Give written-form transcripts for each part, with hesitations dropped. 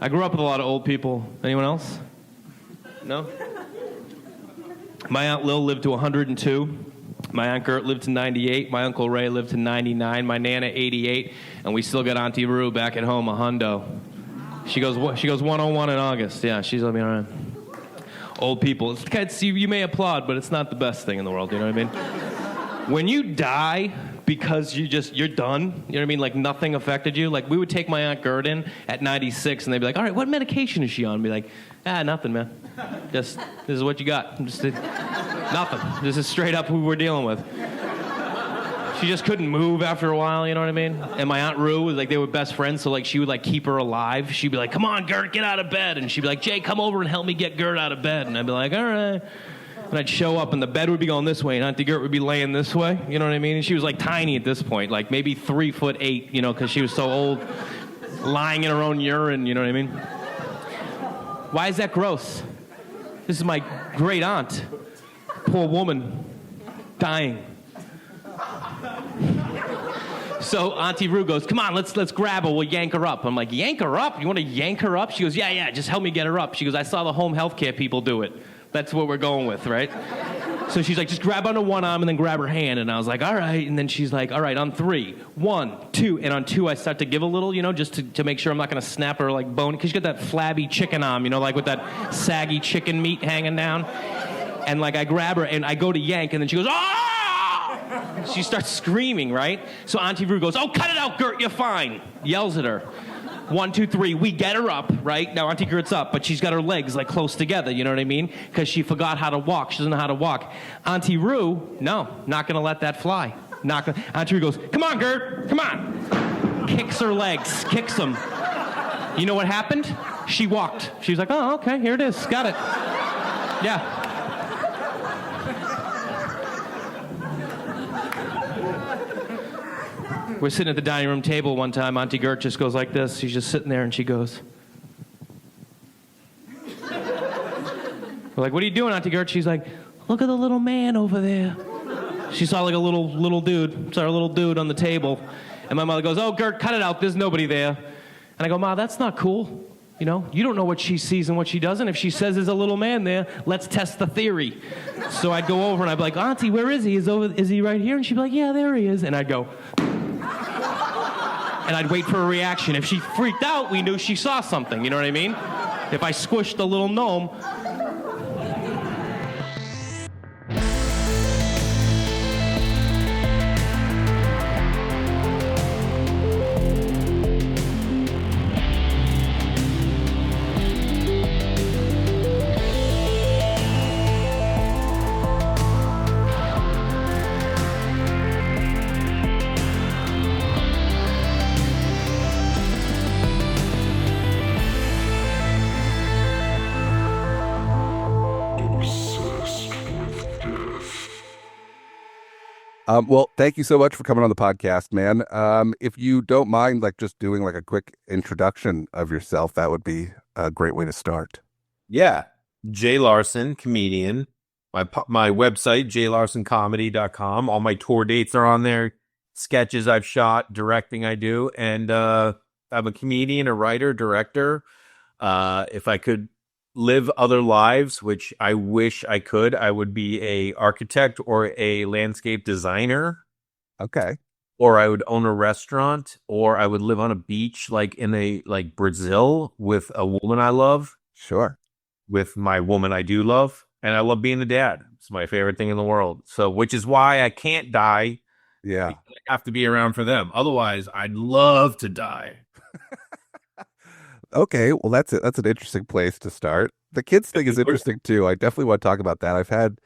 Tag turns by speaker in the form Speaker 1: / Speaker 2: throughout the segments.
Speaker 1: I grew up with a lot of old people. Anyone else? No? My Aunt Lil lived to 102. My Aunt Gert lived to 98. My Uncle Ray lived to 99. My Nana, 88. And we still got Auntie Rue back at home, a hundo. She goes 101 in August. Yeah, she's all right. Old people. You may applaud, but it's not the best thing in the world, you know what I mean? When you die because you're done, you know what I mean? Like nothing affected you. Like we would take my Aunt Gert in at 96 and they'd be like, all right, what medication is she on? I'd be like, nothing, man. This is what you got. Nothing. This is straight up who we're dealing with. She just couldn't move after a while, you know what I mean? And my Aunt Rue was like, they were best friends, so like she would like keep her alive. She'd be like, come on, Gert, get out of bed. And she'd be like, Jay, come over and help me get Gert out of bed. And I'd be like, all right. And I'd show up and the bed would be going this way and Auntie Gert would be laying this way, you know what I mean? And she was like tiny at this point, like maybe 3'8", you know, because she was so old, lying in her own urine, you know what I mean? Why is that gross? This is my great aunt. Poor woman, dying. So Auntie Rue goes, come on, let's grab her, we'll yank her up. I'm like, yank her up? You want to yank her up? She goes, yeah, just help me get her up. She goes, I saw the home health care people do it. That's what we're going with, right? So she's like, just grab onto one arm and then grab her hand. And I was like, all right. And then she's like, all right, on 3. 1, 2. And on 2, I start to give a little, you know, just to make sure I'm not going to snap her like bone. Because you got that flabby chicken arm, you know, like with that saggy chicken meat hanging down. And like I grab her and I go to yank and then she goes, ah! She starts screaming, right? So Auntie Rue goes, oh, cut it out, Gert, you're fine. Yells at her. 1, 2, 3, we get her up, right? Now Auntie Gert's up, but she's got her legs like close together, you know what I mean? Because she forgot how to walk. She doesn't know how to walk. Auntie Rue, no, not going to let that fly. Auntie Rue goes, come on, Gert, come on. Kicks her legs, kicks them. You know what happened? She walked. She was like, oh, okay, here it is, got it. Yeah. We're sitting at the dining room table one time. Auntie Gert just goes like this. She's just sitting there, and she goes. We're like, what are you doing, Auntie Gert? She's like, look at the little man over there. She saw like a little dude. Saw a little dude on the table. And my mother goes, oh, Gert, cut it out. There's nobody there. And I go, Ma, that's not cool. You know, you don't know what she sees and what she doesn't. If she says there's a little man there, let's test the theory. So I'd go over, and I'd be like, Auntie, where is he? Is he right here? And she'd be like, yeah, there he is. And I'd go... And I'd wait for a reaction. If she freaked out, we knew she saw something, you know what I mean? If I squished the little gnome.
Speaker 2: Well, thank you so much for coming on the podcast, man. If you don't mind, like just doing like a quick introduction of yourself, that would be a great way to start.
Speaker 3: Yeah. Jay Larson, comedian. My website, jaylarsoncomedy.com. All my tour dates are on there. Sketches I've shot, directing I do. And I'm a comedian, a writer, director. If I could live other lives, which I wish I could, I would be a architect or a landscape designer.
Speaker 2: Okay.
Speaker 3: Or I would own a restaurant, or I would live on a beach like in Brazil with a woman I love.
Speaker 2: Sure.
Speaker 3: With my woman I do love. And I love being a dad. It's my favorite thing in the world. So, which is why I can't die.
Speaker 2: Yeah.
Speaker 3: I have to be around for them. Otherwise, I'd love to die.
Speaker 2: Okay, well, that's it. That's an interesting place to start. The kids thing is interesting, too. I definitely want to talk about that. I've had,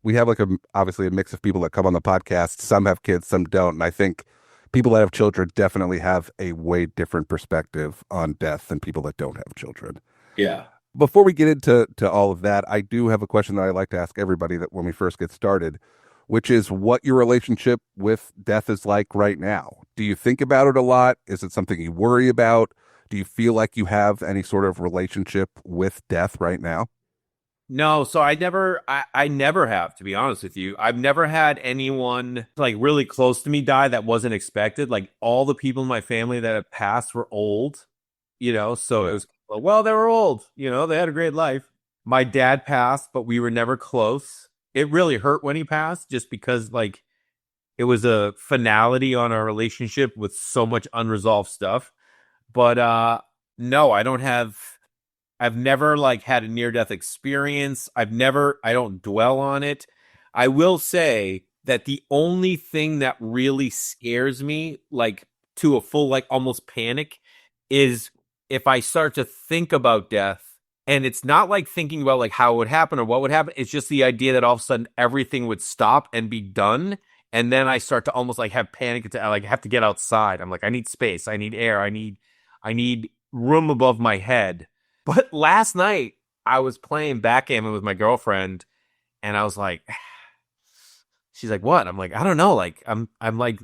Speaker 2: we have obviously a mix of people that come on the podcast. Some have kids, some don't. And I think people that have children definitely have a way different perspective on death than people that don't have children.
Speaker 3: Yeah.
Speaker 2: Before we get into all of that, I do have a question that I like to ask everybody that when we first get started, which is what your relationship with death is like right now. Do you think about it a lot? Is it something you worry about? Do you feel like you have any sort of relationship with death right now?
Speaker 3: No, so I never have, to be honest with you. I've never had anyone like really close to me die that wasn't expected. Like all the people in my family that have passed were old, So it was, well, they were old, they had a great life. My dad passed, but we were never close. It really hurt when he passed just because, like, it was a finality on our relationship with so much unresolved stuff. But no, I've never like had a near death experience. I don't dwell on it. I will say that the only thing that really scares me, like to a full, like almost panic, is if I start to think about death. And it's not like thinking about like how it would happen or what would happen. It's just the idea that all of a sudden everything would stop and be done. And then I start to almost like have panic attack. Like I have to get outside. I'm like, I need space. I need air. I need room above my head. But last night I was playing backgammon with my girlfriend, and I was like, she's like, what? I'm like, I don't know. Like I'm like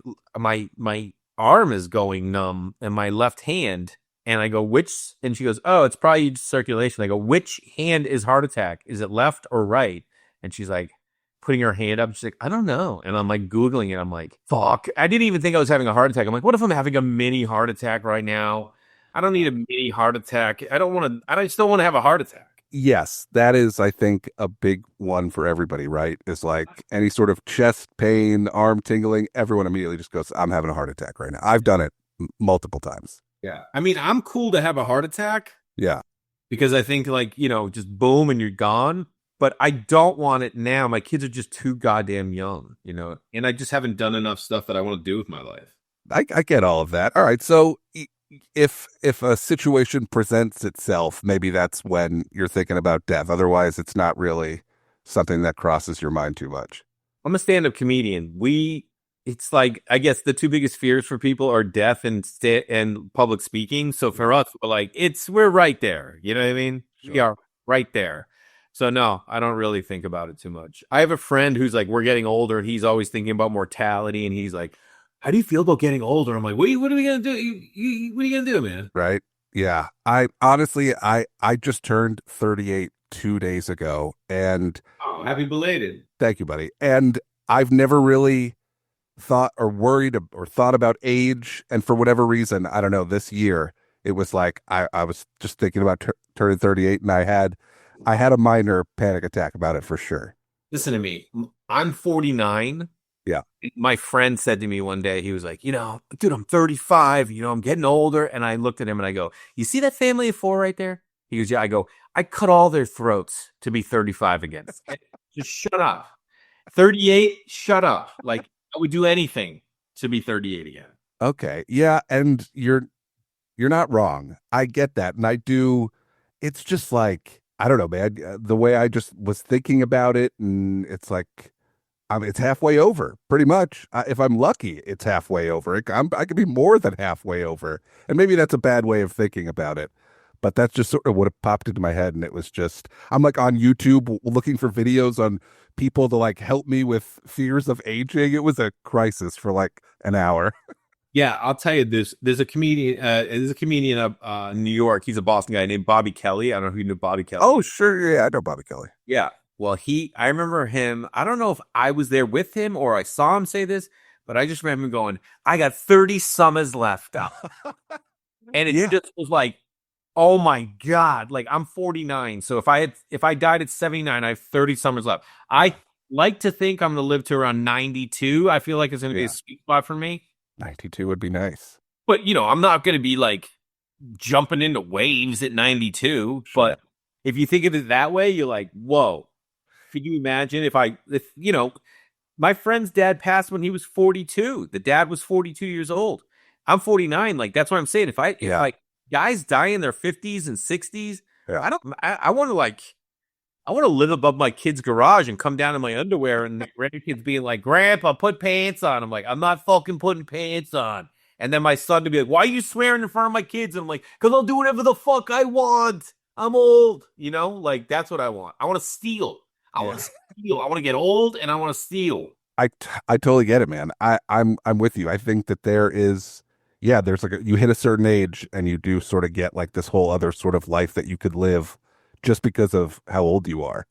Speaker 3: my arm is going numb and my left hand. And I go, which? And she goes, oh, it's probably circulation. I go, which hand is heart attack? Is it left or right? And she's like, putting her hand up. She's like, I don't know. And I'm like Googling it. I'm like, fuck. I didn't even think I was having a heart attack. I'm like, what if I'm having a mini heart attack right now? I don't need a mini heart attack. I just don't want to have a heart attack.
Speaker 2: Yes, that is, I think, a big one for everybody, right? Is like any sort of chest pain, arm tingling, everyone immediately just goes, I'm having a heart attack right now. I've done it multiple times.
Speaker 3: Yeah. I mean, I'm cool to have a heart attack
Speaker 2: Yeah.
Speaker 3: because I think like, just boom and you're gone. But I don't want it now. My kids are just too goddamn young, and I just haven't done enough stuff that I want to do with my life.
Speaker 2: I get all of that. All right. So if a situation presents itself, maybe that's when you're thinking about death. Otherwise, it's not really something that crosses your mind too much.
Speaker 3: I'm a stand-up comedian. It's like, I guess the two biggest fears for people are death and public speaking. So for us, we're right there. You know what I mean?
Speaker 2: Sure.
Speaker 3: We are right there. So no, I don't really think about it too much. I have a friend who's like, we're getting older, and he's always thinking about mortality, and he's like, how do you feel about getting older? I'm like, what are we gonna do? What are you gonna do, man?
Speaker 2: Right? Yeah. I honestly, I just turned 38 2 days ago, and
Speaker 3: Oh, happy belated.
Speaker 2: thank you, buddy. And I've never really thought or worried or thought about age, and for whatever reason, I don't know, this year it was like I was just thinking about turning 38, and I had a minor panic attack about it for sure.
Speaker 3: Listen to me. I'm 49.
Speaker 2: Yeah.
Speaker 3: My friend said to me one day, he was like, dude, I'm 35, I'm getting older. And I looked at him and I go, you see that family of four right there? He goes, yeah. I go, I cut all their throats to be 35 again. Just shut up. 38, shut up. Like, I would do anything to be 38 again.
Speaker 2: Okay. Yeah, and you're not wrong. I get that. And I do. It's just like, I don't know, man. The way I just was thinking about it, and it's like, it's halfway over, pretty much. If I'm lucky, it's halfway over. I could be more than halfway over. And maybe that's a bad way of thinking about it. But that's just sort of what popped into my head. And it was just, I'm like on YouTube looking for videos on people to like help me with fears of aging. It was a crisis for like an hour.
Speaker 3: Yeah, I'll tell you this. There's a comedian up in New York. He's a Boston guy named Bobby Kelly. I don't know if you know Bobby Kelly.
Speaker 2: Oh, sure. Yeah, I know Bobby Kelly.
Speaker 3: Yeah. Well, I remember him. I don't know if I was there with him or I saw him say this, but I just remember him going, I got 30 summers left. And it just was like, oh my God. Like, I'm 49. So if I died at 79, I have 30 summers left. I like to think I'm going to live to around 92. I feel like it's going to be a sweet spot for me.
Speaker 2: 92 would be nice.
Speaker 3: But, I'm not going to be like jumping into waves at 92.
Speaker 2: Sure.
Speaker 3: But if you think of it that way, you're like, whoa. Could you imagine if my friend's dad passed when he was 42. The dad was 42 years old. I'm 49. Like, that's what I'm saying. If guys die in their 50s and 60s, I want to live above my kid's garage and come down in my underwear and the grandkids being like, Grandpa, put pants on. I'm like, I'm not fucking putting pants on. And then my son to be like, why are you swearing in front of my kids? And I'm like, because I'll do whatever the fuck I want. I'm old. Like, that's what I want. I want to steal. I want to steal. I want to get old and I want to steal.
Speaker 2: I totally get it, man. I'm with you. I think that there's like you hit a certain age and you do sort of get like this whole other sort of life that you could live just because of how old you are.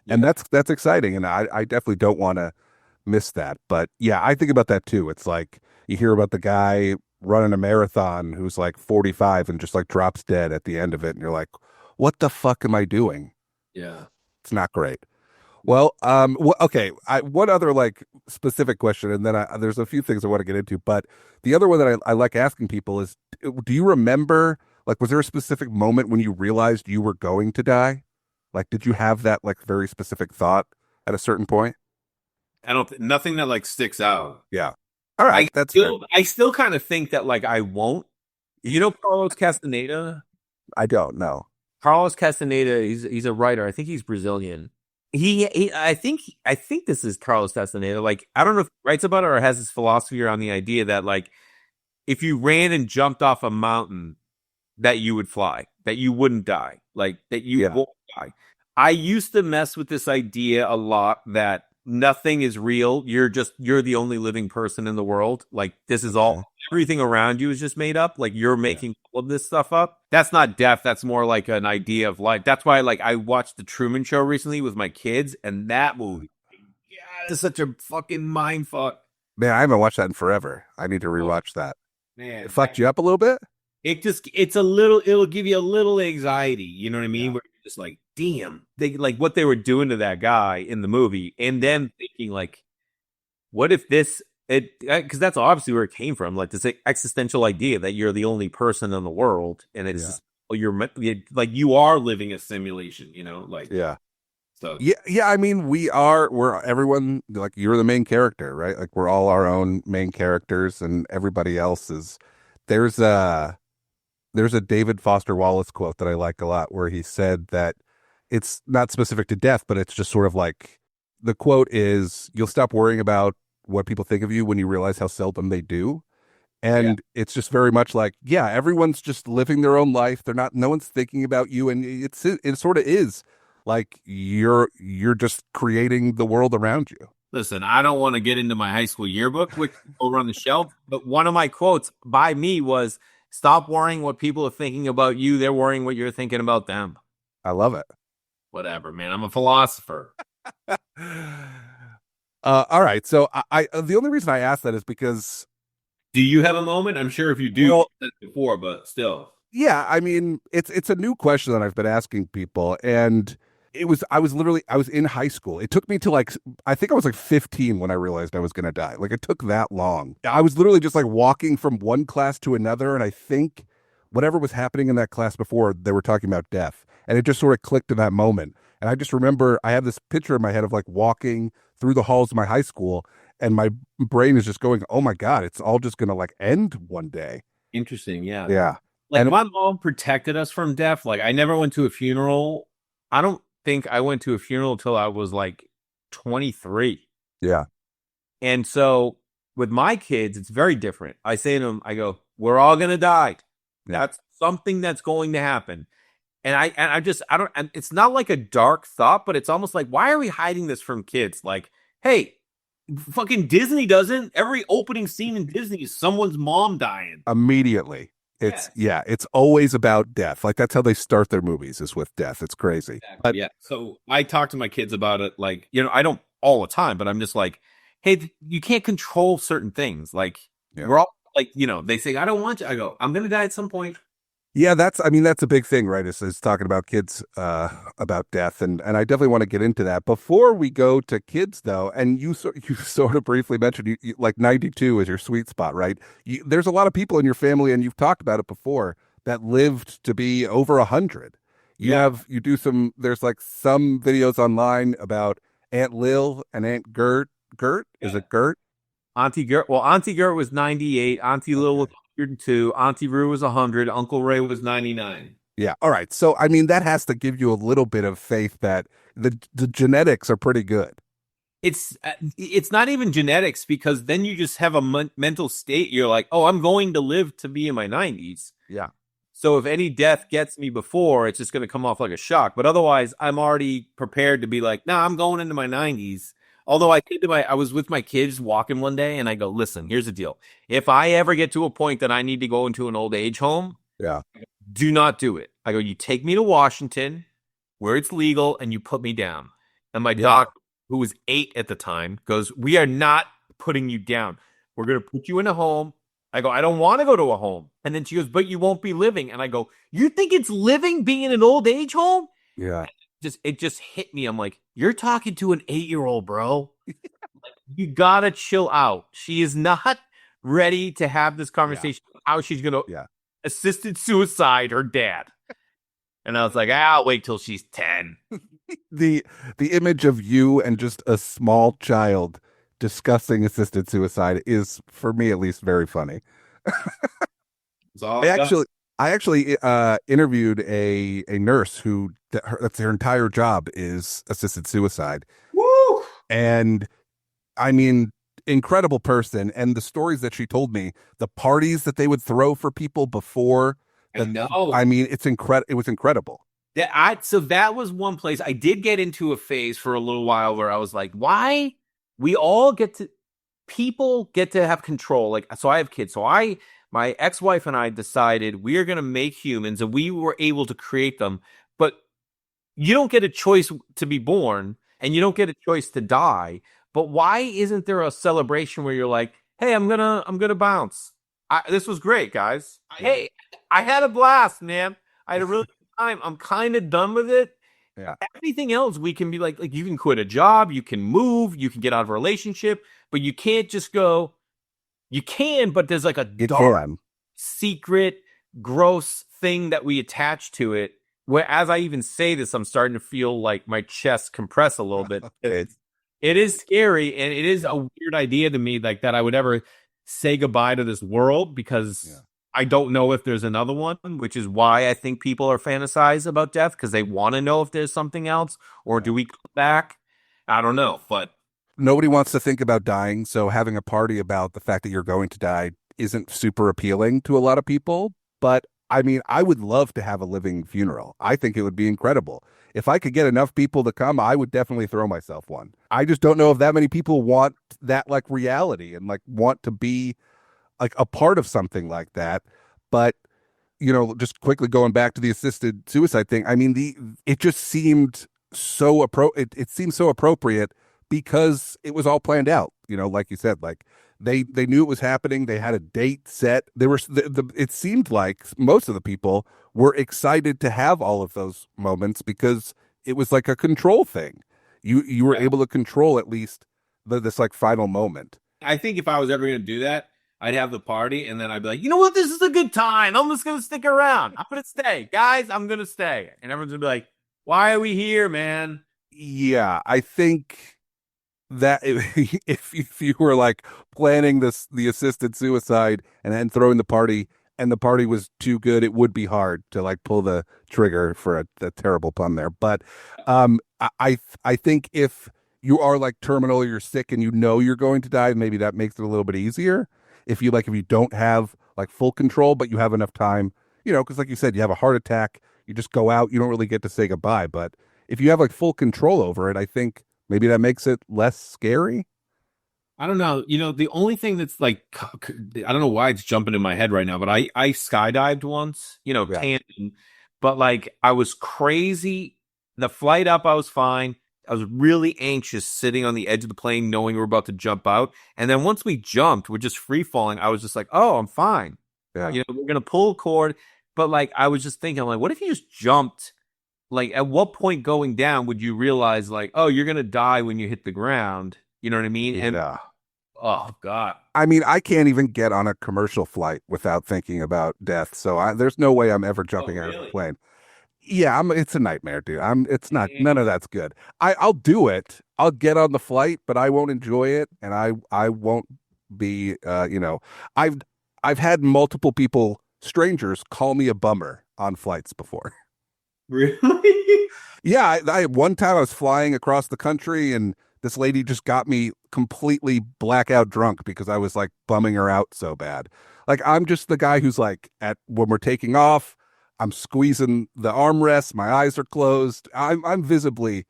Speaker 2: Yeah. And that's exciting. And I definitely don't want to miss that. But yeah, I think about that too. It's like you hear about the guy running a marathon who's like 45 and just like drops dead at the end of it, and you're like, what the fuck am I doing?
Speaker 3: Yeah.
Speaker 2: It's not great. Well, okay. One other like specific question, and then there's a few things I want to get into. But the other one that I like asking people is, do you remember, like, was there a specific moment when you realized you were going to die? Like, did you have that like very specific thought at a certain point?
Speaker 3: I don't, nothing that like sticks out.
Speaker 2: Yeah. All right, that's fair.
Speaker 3: I still kind of think that like I won't. You know, Carlos Castaneda?
Speaker 2: I don't know.
Speaker 3: Carlos Castaneda, he's a writer. I think he's Brazilian. I think this is Carlos Castaneda. Like, I don't know if he writes about it or has his philosophy around the idea that like if you ran and jumped off a mountain, that you would fly, that you wouldn't die, like that you
Speaker 2: Yeah.
Speaker 3: won't die. I used to mess with this idea a lot that nothing is real. You're the only living person in the world. Like this is all, everything around you is just made up. Like you're making all of this stuff up. That's not death. That's more like an idea of life. That's why like I watched the Truman Show recently with my kids, and that movie, yeah, it's such a fucking mind fuck.
Speaker 2: Man, I haven't watched that in forever. I need to rewatch that.
Speaker 3: Man,
Speaker 2: It fucked you up a little bit?
Speaker 3: it's a little, it'll give you a little anxiety. You know what I mean? Where you're just like, damn, they like what they were doing to that guy in the movie, and then thinking like, what if this? It because that's obviously where it came from, like this existential idea that you're the only person in the world, and it's just, oh, like you are living a simulation. You know, like
Speaker 2: Yeah.
Speaker 3: so.
Speaker 2: Yeah. I mean, we're everyone, like, you're the main character, right? Like, we're all our own main characters, and everybody else is. There's a there's a David Foster Wallace quote that I like a lot, where he said that it's not specific to death, but it's just sort of like, the quote is, "You'll stop worrying about what people think of you when you realize how seldom they do." And it's just very much like, yeah, everyone's just living their own life. No one's thinking about you, and it sort of is like you're just creating the world around you.
Speaker 3: Listen, I don't want to get into my high school yearbook, which is over on the shelf, but one of my quotes by me was, "Stop worrying what people are thinking about you. They're worrying what you're thinking about them."
Speaker 2: I love it.
Speaker 3: Whatever, man. I'm a philosopher.
Speaker 2: All right. So I the only reason I asked that is because,
Speaker 3: Do you have a moment? I'm sure if you do,
Speaker 2: Well-
Speaker 3: you've said it before, but still.
Speaker 2: yeah, I mean, it's a new question that I've been asking people, and I was in high school. It took me to like, I think I was like 15 when I realized I was going to die. Like, it took that long. I was literally just like walking from one class to another, and I think whatever was happening in that class before, they were talking about death, and it just sort of clicked in that moment. And I just remember I have this picture in my head of like walking through the halls of my high school, and my brain is just going, "Oh my God, it's all just going to like end one day."
Speaker 3: Interesting, yeah.
Speaker 2: Yeah.
Speaker 3: Like
Speaker 2: And-
Speaker 3: my mom protected us from death. Like I never went to a funeral. I don't think I went to a funeral till I was like 23.
Speaker 2: Yeah.
Speaker 3: And so with my kids, it's very different. I say to them, I go, "We're all gonna die.
Speaker 2: Yeah.
Speaker 3: That's something that's going to happen." And I don't, and it's not like a dark thought, but it's almost like, why are we hiding this from kids? Like, hey, fucking Disney doesn't. Every opening scene in Disney is someone's mom dying.
Speaker 2: Immediately. It's always about death. Like, that's how they start their movies, is with death. It's crazy. But
Speaker 3: Yeah. So I talk to my kids about it. Like, you know, I don't all the time, but I'm just like, hey, you can't control certain things. Like, we're all like, you know, they say, I don't want you. I go, I'm going to die at some point.
Speaker 2: yeah, that's a big thing, right? Is talking about kids, about death, and I definitely want to get into that. Before we go to kids, though, and you sort of briefly mentioned you like 92 is your sweet spot, right? There's a lot of people in your family, and you've talked about it before, that lived to be over 100. You do some. There's like some videos online about Aunt Lil and Aunt Gert. Is it Gert?
Speaker 3: Auntie Gert. Well, Auntie Gert was 98. Auntie Lil was 102. Auntie Rue was 100. Uncle Ray was 99.
Speaker 2: Yeah. All right. So, I mean, that has to give you a little bit of faith that the genetics are pretty good.
Speaker 3: It's not even genetics, because then you just have a mental state. You're like, oh, I'm going to live to be in my 90s.
Speaker 2: Yeah.
Speaker 3: So if any death gets me before, it's just going to come off like a shock. But otherwise, I'm already prepared to be like, nah, I'm going into my 90s. Although I was with my kids walking one day, and I go, listen, here's the deal. If I ever get to a point that I need to go into an old age home,
Speaker 2: Yeah.
Speaker 3: do not do it. I go, you take me to Washington where it's legal, and you put me down. And my doctor, who was 8 at the time, goes, we are not putting you down. We're going to put you in a home. I go, I don't want to go to a home. And then she goes, but you won't be living. And I go, you think it's living being in an old age home?
Speaker 2: Yeah.
Speaker 3: It just hit me. I'm like, you're talking to an 8-year-old, bro. You gotta chill out. She is not ready to have this conversation how she's gonna
Speaker 2: Yeah.
Speaker 3: assisted suicide her dad. And I was like, I'll wait till she's 10.
Speaker 2: The image of you and just a small child discussing assisted suicide is, for me at least, very funny. I actually interviewed a nurse who that's their entire job is assisted suicide.
Speaker 3: Woo!
Speaker 2: And I mean, incredible person. And the stories that she told me, the parties that they would throw for people before.
Speaker 3: I know.
Speaker 2: I mean, it was incredible.
Speaker 3: So that was one place I did get into a phase for a little while where I was like, why people get to have control. Like, so I have kids. So my ex-wife and I decided we are going to make humans and we were able to create them. But you don't get a choice to be born and you don't get a choice to die. But why isn't there a celebration where you're like, hey, I'm gonna bounce. This was great, guys. Hey, I had a blast, man. I had a really good time. I'm kind of done with it.
Speaker 2: Yeah.
Speaker 3: Everything else we can be like you can quit a job, you can move, you can get out of a relationship, but you can't just go. You can, but there's like a dark, secret, gross thing that we attach to it. Where as I even say this, I'm starting to feel like my chest compress a little bit. It is scary, and it is a weird idea to me, like that I would ever say goodbye to this world because I don't know if there's another one, which is why I think people are fantasize about death because they want to know if there's something else, or do we come back? I don't know, but
Speaker 2: nobody wants to think about dying, so having a party about the fact that you're going to die isn't super appealing to a lot of people. But I mean, I would love to have a living funeral. I think it would be incredible. If I could get enough people to come, I would definitely throw myself one. I just don't know if that many people want that like reality and like want to be like a part of something like that. But just quickly going back to the assisted suicide thing, I mean, it just seemed it seemed so appropriate because it was all planned out. Like you said, like they knew it was happening. They had a date set. It seemed like most of the people were excited to have all of those moments because it was like a control thing. You were able to control at least this like final moment.
Speaker 3: I think if I was ever going to do that, I'd have the party and then I'd be like, you know what? This is a good time. I'm just going to stick around. I'm going to stay. Guys, I'm going to stay. And everyone's going to be like, why are we here, man?
Speaker 2: Yeah, I think that if you were like planning the assisted suicide and then throwing the party and the party was too good, it would be hard to like pull the trigger for a terrible pun there. But I think if you are like terminal, you're sick and you're going to die, maybe that makes it a little bit easier. If you don't have like full control, but you have enough time, because like you said, you have a heart attack, you just go out, you don't really get to say goodbye. But if you have like full control over it, I think maybe that makes it less scary.
Speaker 3: I don't know. The only thing that's like, I don't know why it's jumping in my head right now, but I skydived once, tandem, but like I was crazy. The flight up, I was fine. I was really anxious sitting on the edge of the plane, knowing we were about to jump out. And then once we jumped, we're just free falling. I was just like, oh, I'm fine.
Speaker 2: Yeah.
Speaker 3: We're going to pull a cord. But like, I was just thinking, I'm like, what if you just jumped? Like, at what point going down would you realize, like, oh, you're going to die when you hit the ground? You know what I mean? And, oh, God.
Speaker 2: I mean, I can't even get on a commercial flight without thinking about death. So there's no way I'm ever jumping out of a plane. Yeah, it's a nightmare, dude. It's not, none of that's good. I'll do it. I'll get on the flight, but I won't enjoy it. And I won't be, I've had multiple people, strangers, call me a bummer on flights before.
Speaker 3: Really?
Speaker 2: Yeah. One time I was flying across the country and this lady just got me completely blackout drunk because I was like bumming her out so bad. Like I'm just the guy who's like when we're taking off, I'm squeezing the armrest. My eyes are closed. I'm visibly,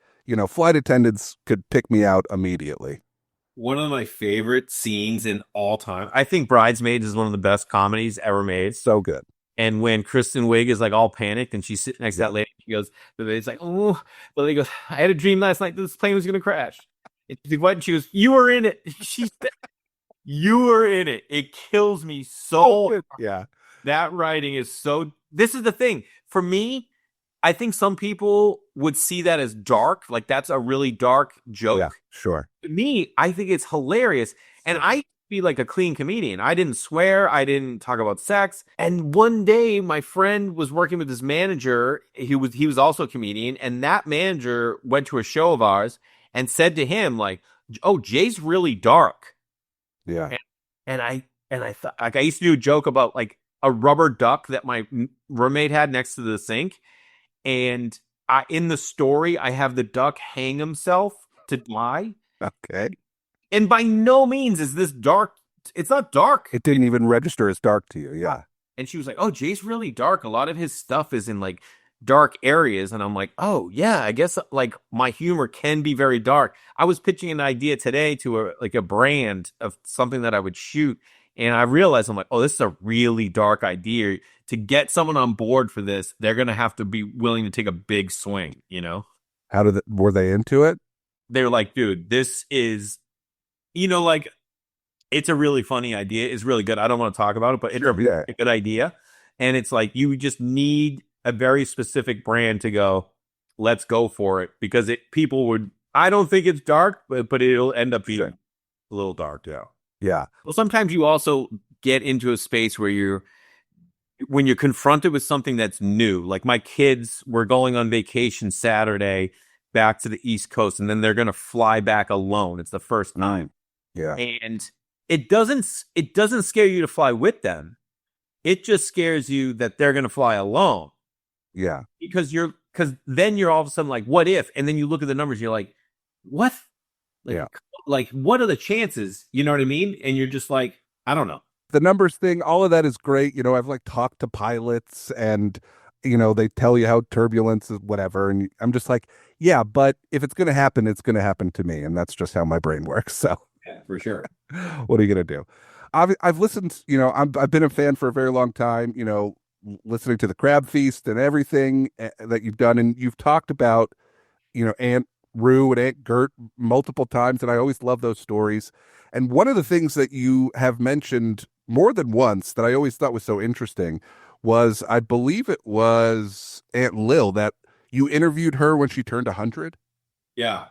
Speaker 2: flight attendants could pick me out immediately.
Speaker 3: One of my favorite scenes in all time. I think Bridesmaids is one of the best comedies ever made.
Speaker 2: So good.
Speaker 3: And when Kristen Wiig is like all panicked and she's sitting next to that lady, she goes, it's like, oh, but he goes, I had a dream last night that this plane was going to crash. And she's like, what? And she goes, you were in it. She said, You were in it. It kills me so.
Speaker 2: Yeah.
Speaker 3: That writing is so. This is the thing. For me, I think some people would see that as dark. Like, that's a really dark joke.
Speaker 2: Yeah, sure.
Speaker 3: To me, I think it's hilarious. And I be like a clean comedian. I didn't swear. I didn't talk about sex. And one day my friend was working with his manager. He was also a comedian. And that manager went to a show of ours and said to him, like, oh, Jay's really dark.
Speaker 2: Yeah.
Speaker 3: And I thought, like, I used to do a joke about like a rubber duck that my roommate had next to the sink. And in the story, I have the duck hang himself to die.
Speaker 2: Okay.
Speaker 3: And by no means is this dark. It's not dark.
Speaker 2: It didn't even register as dark to you. Yeah.
Speaker 3: And she was like, oh, Jay's really dark. A lot of his stuff is in like dark areas. And I'm like, oh, yeah, I guess like my humor can be very dark. I was pitching an idea today to a brand of something that I would shoot. And I realized, I'm like, oh, this is a really dark idea. To get someone on board for this, they're going to have to be willing to take a big swing, you know?
Speaker 2: Were they into it?
Speaker 3: They're like, dude, this is, like, it's a really funny idea. It's really good. I don't want to talk about it, but it's a good idea. And it's like, you just need a very specific brand to go, let's go for it. Because I don't think it's dark, but it'll end up being a little dark, yeah.
Speaker 2: Yeah.
Speaker 3: Well, sometimes you also get into a space where when you're confronted with something that's new, like my kids were going on vacation Saturday back to the East Coast, and then they're going to fly back alone. It's the first time.
Speaker 2: Yeah.
Speaker 3: And it doesn't scare you to fly with them. It just scares you that they're going to fly alone.
Speaker 2: Yeah.
Speaker 3: Because then you're all of a sudden like, what if? And then you look at the numbers, you're like, what? Like, what are the chances? You know what I mean? And you're just like, I don't know.
Speaker 2: The numbers thing, all of that is great. I've like talked to pilots and, they tell you how turbulence is whatever. And I'm just like, yeah, but if it's going to happen, it's going to happen to me. And that's just how my brain works. So
Speaker 3: yeah, for sure.
Speaker 2: What are you going to do? I've listened, I've been a fan for a very long time, listening to the Crab Feast and everything that you've done. And you've talked about, Aunt Rue and Aunt Gert multiple times. And I always love those stories. And one of the things that you have mentioned more than once that I always thought was so interesting was, I believe it was Aunt Lil, that you interviewed her when she turned 100.
Speaker 3: Yeah.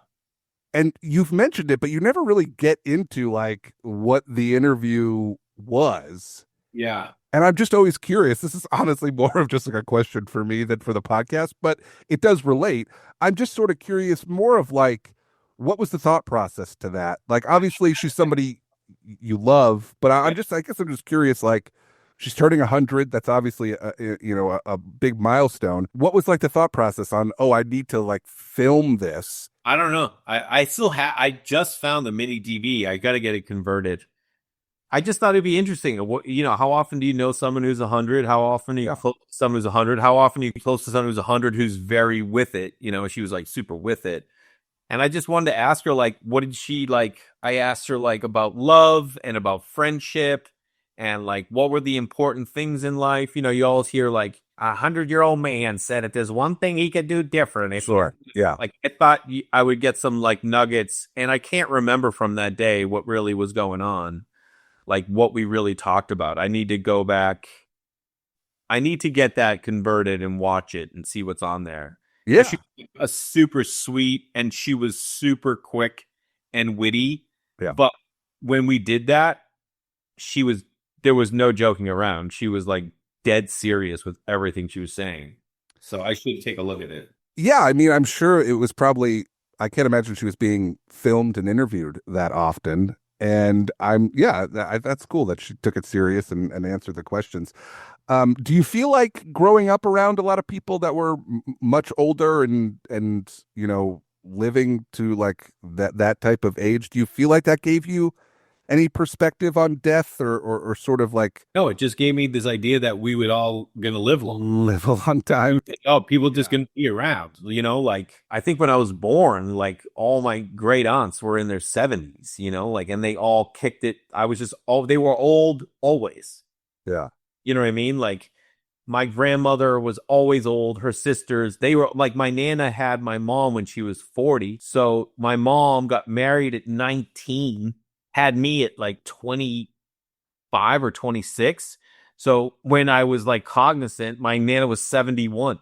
Speaker 2: And you've mentioned it, but you never really get into like what the interview was.
Speaker 3: Yeah.
Speaker 2: And I'm just always curious. This is honestly more of just like a question for me than for the podcast, but it does relate. I'm just sort of curious more of like, what was the thought process to that? Like, obviously she's somebody you love, but I guess I'm just curious, like, she's turning 100. That's obviously a big milestone. What was like the thought process on, I need to like film this?
Speaker 3: I don't know. I just found the mini DV. I got to get it converted. I just thought it'd be interesting. How often do you know someone who's 100? How often are you close to someone who's 100? How often are you close to someone who's 100 who's very with it? She was like super with it. And I just wanted to ask her, like, what did she like? I asked her like about love and about friendship and like, what were the important things in life? You always hear like 100-year-old man said if there's one thing he could do different.
Speaker 2: Sure. Yeah.
Speaker 3: Like, I thought I would get some like nuggets, and I can't remember from that day what really was going on, like what we really talked about. I need to go back. I need to get that converted and watch it and see what's on there.
Speaker 2: Yeah.
Speaker 3: She was a super sweet, and she was super quick and witty.
Speaker 2: Yeah.
Speaker 3: But when we did that, there was no joking around. She was like dead serious with everything she was saying. So I should take a look at it.
Speaker 2: Yeah. I mean, I'm sure it was I can't imagine she was being filmed and interviewed that often. And that's cool that she took it serious and answered the questions. Do you feel like growing up around a lot of people that were much older and living to like that type of age, do you feel like that gave you any perspective on death or sort of like?
Speaker 3: No, it just gave me this idea that we would all gonna live long.
Speaker 2: Live a long time.
Speaker 3: Oh, people just gonna be around. Like I think when I was born, like all my great aunts were in their 70s, like, and they all kicked it. They were old always.
Speaker 2: Yeah.
Speaker 3: You know what I mean? Like my grandmother was always old. Her sisters, they were like, my Nana had my mom when she was 40. So my mom got married at 19, had me at like 25 or 26. So when I was like cognizant, my Nana was 71.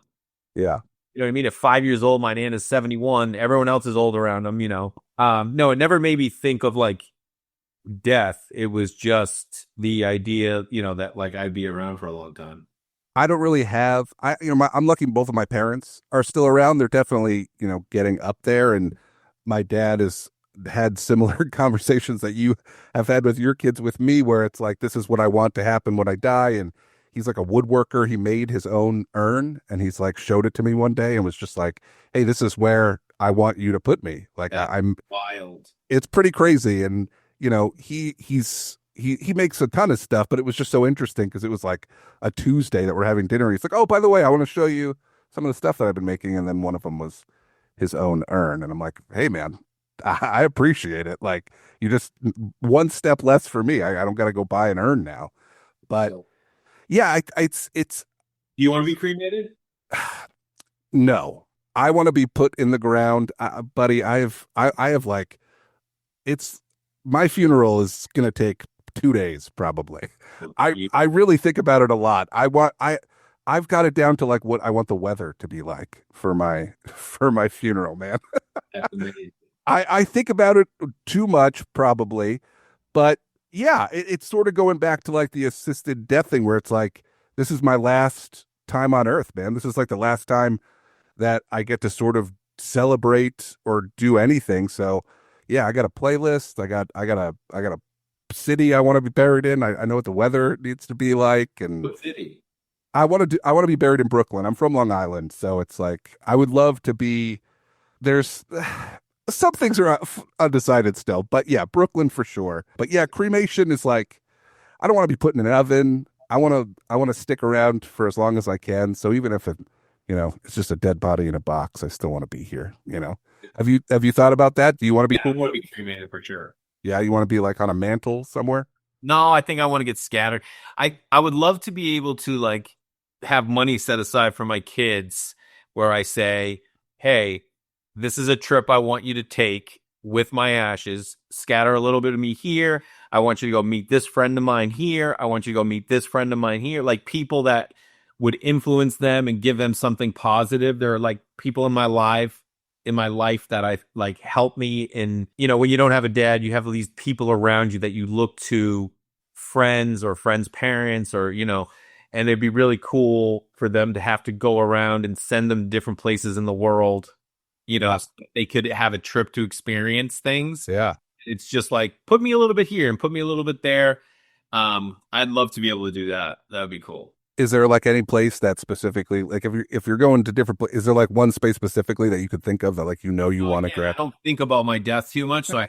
Speaker 2: Yeah.
Speaker 3: You know what I mean? At 5 years old, my Nana's 71. Everyone else is old around them, you know. No, it never made me think of like death. It was just the idea, you know, that like I'd be around for a long time.
Speaker 2: I don't really have I'm lucky both of my parents are still around. They're definitely, getting up there, and my dad has had similar conversations that you have had with your kids with me, where it's like, this is what I want to happen when I die. And he's like a woodworker. He made his own urn, and he's like showed it to me one day and was just like, hey, this is where I want you to put me. Like,
Speaker 3: Yeah.
Speaker 2: I'm
Speaker 3: Wild.
Speaker 2: it's pretty crazy. And he makes a ton of stuff, but it was just so interesting because it was like a Tuesday that we're having dinner. He's like, oh, by the way, I want to show you some of the stuff that I've been making. And then one of them was his own urn. And I'm like, hey man, I appreciate it. Like, you just one step less for me. I don't got to go buy an urn now. But yeah, it's
Speaker 3: Do you want to be cremated?
Speaker 2: no, I want to be put in the ground, buddy. I have like, it's my funeral is gonna take 2 days probably. I really think about it a lot. I've got it down to like what I want the weather to be like for my for my funeral, man.
Speaker 3: That's amazing.
Speaker 2: I think about it too much probably, but yeah, it's sort of going back to like the assisted death thing where it's like, this is my last time on earth, man. This is like the last time that I get to sort of celebrate or do anything. So yeah, I got a playlist. I got a city I want to be buried in. I know what the weather needs to be like, and
Speaker 3: What city?
Speaker 2: I want to be buried in Brooklyn. I'm from Long Island, so it's like I would love to be. There's some things are undecided still, but yeah, Brooklyn for sure. But yeah, cremation is like, I don't want to be put in an oven. I want to stick around for as long as I can. So even if it's just a dead body in a box, I still want to be here. Have you thought about that? Do you want to be?
Speaker 3: I want to be cremated for sure.
Speaker 2: Yeah, you want to be like on a mantle somewhere?
Speaker 3: No, I think I want to get scattered. I would love to be able to like have money set aside for my kids where I say, "Hey, this is a trip I want you to take with my ashes. Scatter a little bit of me here. I want you to go meet this friend of mine here. I want you to go meet this friend of mine here." Like people that would influence them and give them something positive. There are like people in my life that I like help me in, when you don't have a dad, you have these people around you that you look to, friends or friends' parents, or, and it'd be really cool for them to have to go around and send them to different places in the world. So they could have a trip to experience things.
Speaker 2: Yeah.
Speaker 3: It's just like, put me a little bit here and put me a little bit there. I'd love to be able to do that. That would be cool.
Speaker 2: Is there like any place that specifically, like if you're going to different places, is there like one space specifically that you could think of that like you want to
Speaker 3: I
Speaker 2: grab?
Speaker 3: don't think about my death too much, so I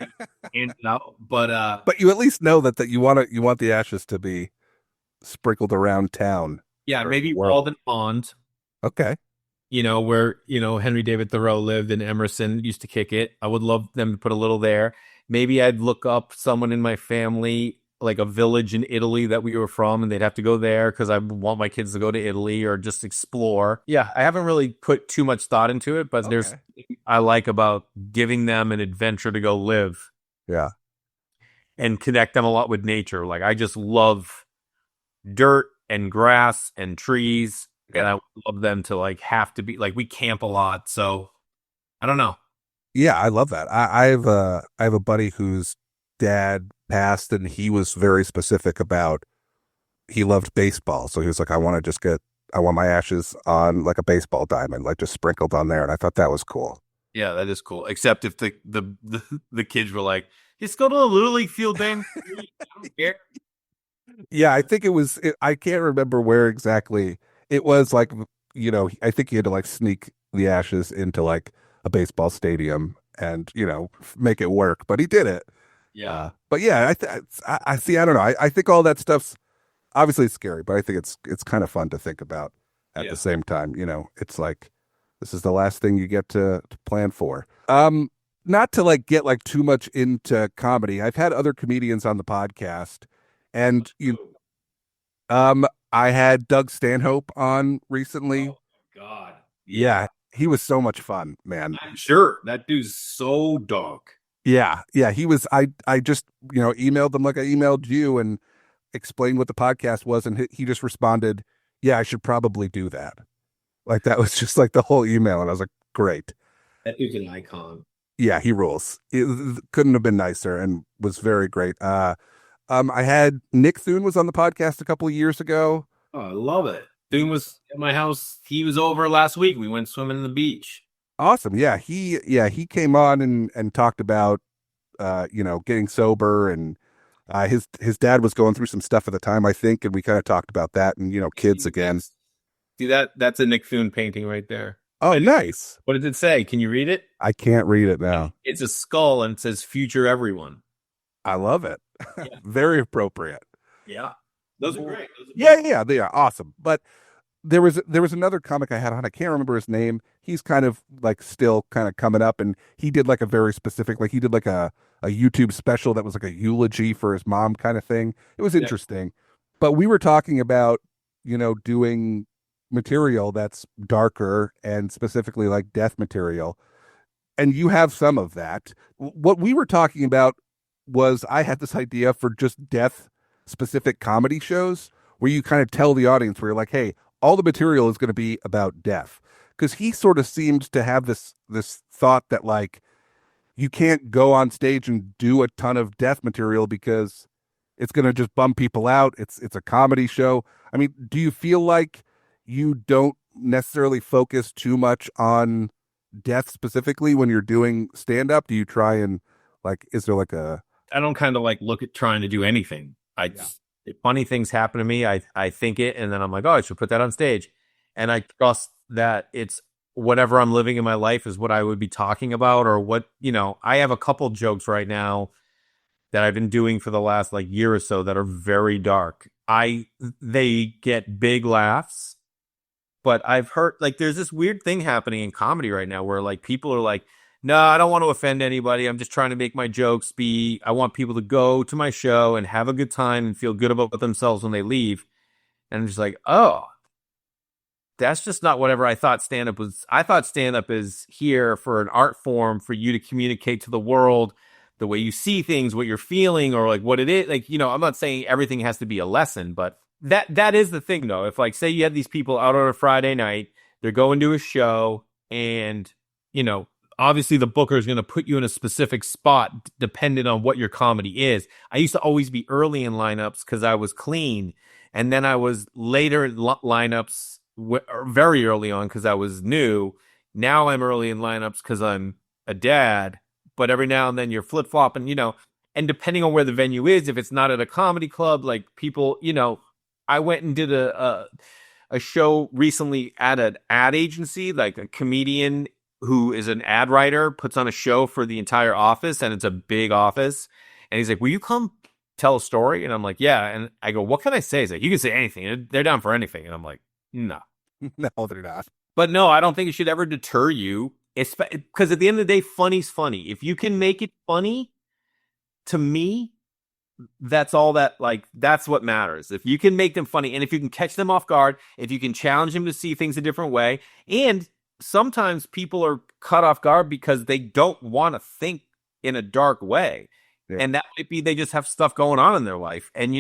Speaker 3: hand it out.
Speaker 2: But you at least know that you want the ashes to be sprinkled around town.
Speaker 3: yeah,
Speaker 2: or
Speaker 3: maybe
Speaker 2: world.
Speaker 3: Walden Pond,
Speaker 2: Okay.
Speaker 3: where Henry David Thoreau lived and Emerson used to kick it. I would love them to put a little there. Maybe I'd look up someone in my family, like a village in Italy that we were from, and they'd have to go there because I want my kids to go to Italy or just explore. Yeah, I haven't really put too much thought into it, but there's I like about giving them an adventure to go live.
Speaker 2: Yeah.
Speaker 3: And connect them a lot with nature. Like I just love dirt and grass and trees, and I love them to like have to be like, we camp a lot, so I don't know.
Speaker 2: Yeah, I love that. I have a buddy whose dad passed, and he was very specific about, he loved baseball. So he was like, I want my ashes on like a baseball diamond, like just sprinkled on there. And I thought that was cool.
Speaker 3: Yeah, that is cool. Except if the kids were like, just go to the Little League field, man. I don't care.
Speaker 2: Yeah, I think I can't remember where exactly it was. Like, I think he had to like sneak the ashes into like a baseball stadium and, make it work, but he did it.
Speaker 3: Yeah.
Speaker 2: But yeah, I see. I don't know. I think all that stuff's obviously scary, but I think it's kind of fun to think about at the same time. It's like, this is the last thing you get to plan for. Not to like get like too much into comedy. I've had other comedians on the podcast, and I had Doug Stanhope on recently.
Speaker 3: Oh, God.
Speaker 2: Yeah, he was so much fun, man.
Speaker 3: I'm sure that dude's so dark.
Speaker 2: Yeah, yeah. He was. I just emailed them like I emailed you and explained what the podcast was, and he just responded, "Yeah, I should probably do that." Like that was just like the whole email, and I was like, "Great."
Speaker 3: That dude's an icon.
Speaker 2: Yeah, he rules. It couldn't have been nicer, and was very great. I had Nick Thune was on the podcast a couple of years ago.
Speaker 3: Oh, I love it. Dude was at my house. He was over last week. We went swimming in the beach.
Speaker 2: Awesome. He came on and talked about getting sober, and his dad was going through some stuff at the time, I think, and we kind of talked about that and kids again.
Speaker 3: See that? That's a Nick Thune painting right there.
Speaker 2: Oh, nice.
Speaker 3: What does it say? Can you read it?
Speaker 2: I can't read it now.
Speaker 3: It's a skull and it says "Future Everyone."
Speaker 2: I love it.
Speaker 3: Yeah.
Speaker 2: Very appropriate.
Speaker 3: Yeah, those are great.
Speaker 2: Yeah, they are awesome. But there was another comic I had on. I can't remember his name. He's kind of like still kind of coming up, and he did like a very specific, like he did like a YouTube special that was like a eulogy for his mom kind of thing. It was interesting. But we were talking about doing material that's darker and specifically like death material, and you have some of that. What we were talking about was I had this idea for just death specific comedy shows where you kind of tell the audience where you're like, hey, all the material is going to be about death. Because he sort of seemed to have this thought that like you can't go on stage and do a ton of death material because it's going to just bum people out. It's a comedy show. I mean, do you feel like you don't necessarily focus too much on death specifically when you're doing stand up? Do you try and like, is there like a,
Speaker 3: I don't kind of like look at trying to do anything. If funny things happen to me, I think it, and then I'm like, oh, I should put that on stage, and I trust that it's whatever I'm living in my life is what I would be talking about, or what I have a couple jokes right now that I've been doing for the last like year or so that are very dark. They get big laughs, but I've heard like there's this weird thing happening in comedy right now where like people are like, no, I don't want to offend anybody. I'm just trying to make my jokes I want people to go to my show and have a good time and feel good about themselves when they leave. And I'm just like, oh, that's just not whatever I thought stand-up was. I thought stand-up is here for an art form for you to communicate to the world the way you see things, what you're feeling, or like what it is. Like, I'm not saying everything has to be a lesson, but that is the thing though. If like, say you had these people out on a Friday night, they're going to a show and, obviously the booker is going to put you in a specific spot depending on what your comedy is. I used to always be early in lineups because I was clean. And then I was later in lineups very early on because I was new. Now I'm early in lineups because I'm a dad. But every now and then you're flip-flopping, and depending on where the venue is, if it's not at a comedy club, like people, I went and did a show recently at an ad agency, like a comedian who is an ad writer puts on a show for the entire office, and it's a big office. And he's like, will you come tell a story? And I'm like, yeah. And I go, what can I say? He's like, you can say anything. They're down for anything. And I'm like, no.
Speaker 2: No, they're not.
Speaker 3: But no, I don't think it should ever deter you. Because at the end of the day, funny's funny. If you can make it funny, to me, that's all that's what matters. If you can make them funny, and if you can catch them off guard, if you can challenge them to see things a different way, and sometimes people are caught off guard because they don't want to think in a dark way. Yeah. And that might be they just have stuff going on in their life. And,